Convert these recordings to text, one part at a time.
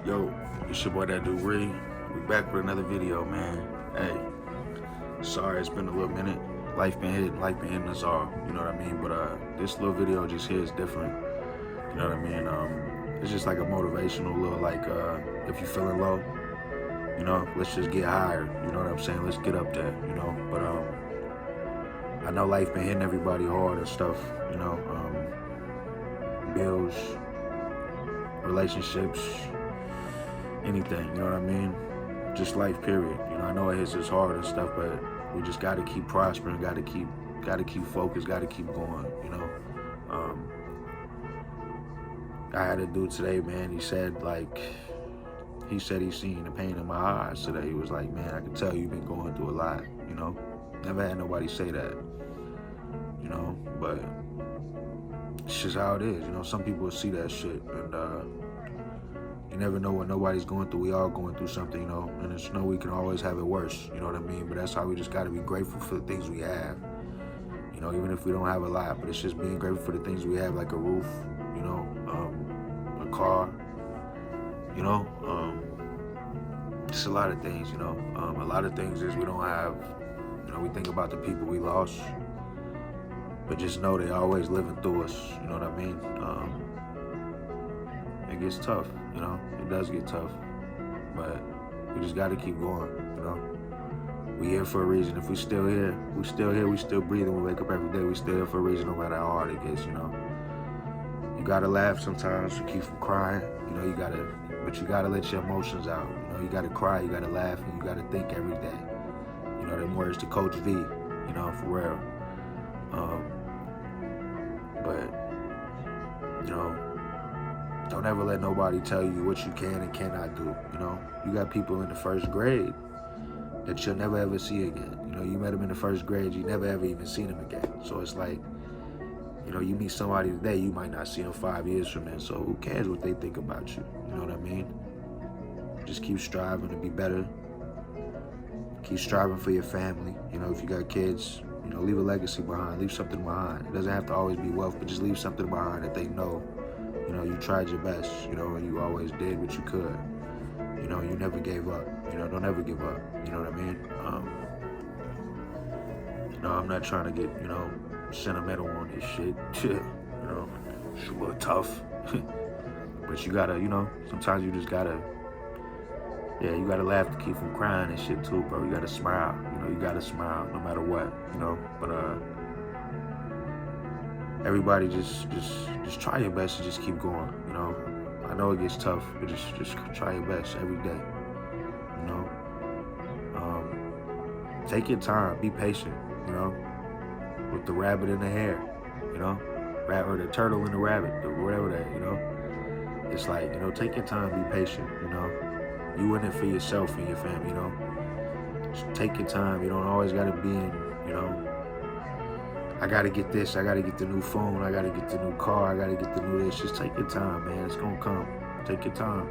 Yo, it's your boy ThatdudeRi. We back with another video, man. Hey, sorry it's been a little minute. Life been hitting us all. You know what I mean? But this little video just here is different. You know what I mean? It's just like a motivational little if you feeling low, let's just get higher. You know what I'm saying? Let's get up there. But I know life been hitting everybody hard and stuff. Bills, relationships, anything, you know what I mean? Just life, period. I know it hits us hard and stuff, but we just gotta keep prospering, gotta keep focused, gotta keep going, I had a dude today, man, he said he seen the pain in my eyes today. He was like, man, I can tell you've been going through a lot, Never had nobody say that, but it's just how it is, Some people will see that shit, and you never know what nobody's going through. We all going through something, and it's we can always have it worse, you know what I mean? But that's how we just gotta be grateful for the things we have, even if we don't have a lot, but it's just being grateful for the things we have, like a roof, a car, just a lot of things, a lot of things is we don't have, we think about the people we lost, but just know they always living through us, you know what I mean? It gets tough, it does get tough, but we just gotta keep going, We here for a reason. If we still here, we still breathing, we wake up every day, we still here for a reason, no matter how hard it gets, You gotta laugh sometimes to keep from crying, but you gotta let your emotions out, you gotta cry, you gotta laugh, and you gotta think every day. Them words to Coach V, for real. But, don't ever let nobody tell you what you can and cannot do, You got people in the first grade that you'll never ever see again. You met them in the first grade, you never ever even seen them again. So it's like, you meet somebody today, you might not see them 5 years from then. So who cares what they think about you? You know what I mean? Just keep striving to be better. Keep striving for your family. If you got kids, leave a legacy behind, leave something behind. It doesn't have to always be wealth, but just leave something behind that they know, you tried your best, and you always did what you could. You never gave up. Don't ever give up. You know what I mean? I'm not trying to get, sentimental on this shit. It's a little tough. But you gotta, sometimes you just gotta, you gotta laugh to keep from crying and shit too, bro. You gotta smile. You gotta smile no matter what, But everybody just try your best to just keep going, I know it gets tough, but just try your best every day, Take your time, be patient, with the rabbit in the hare, or the turtle and the rabbit, or whatever that, It's like, take your time, be patient, You in it for yourself and your family, Just take your time. You don't always gotta be in, I gotta get this, I gotta get the new phone, I gotta get the new car, I gotta get the new this. Just take your time, man. It's gonna come. Take your time.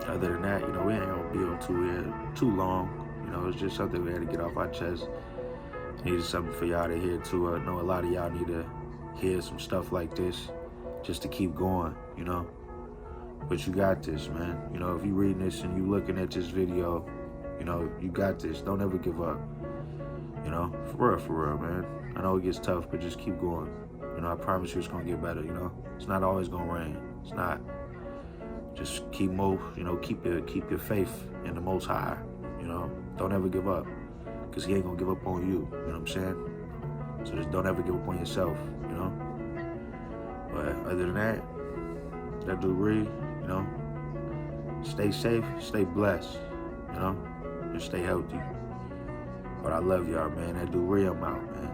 Other than that, we ain't gonna be on too long. It's just something we had to get off our chest. Needed something for y'all to hear too. I know a lot of y'all need to hear some stuff like this just to keep going, But you got this, man. If you reading this and you looking at this video, you got this. Don't ever give up. For real, man. I know it gets tough, but just keep going. I promise you it's gonna get better, It's not always gonna rain. It's not. Just keep keep your faith in the Most High, Don't ever give up, because He ain't gonna give up on you, you know what I'm saying? So just don't ever give up on yourself, But other than that, ThatdudeRi, stay safe, stay blessed, and stay healthy. But I love y'all, man. ThatdudeRi, I'm out, man.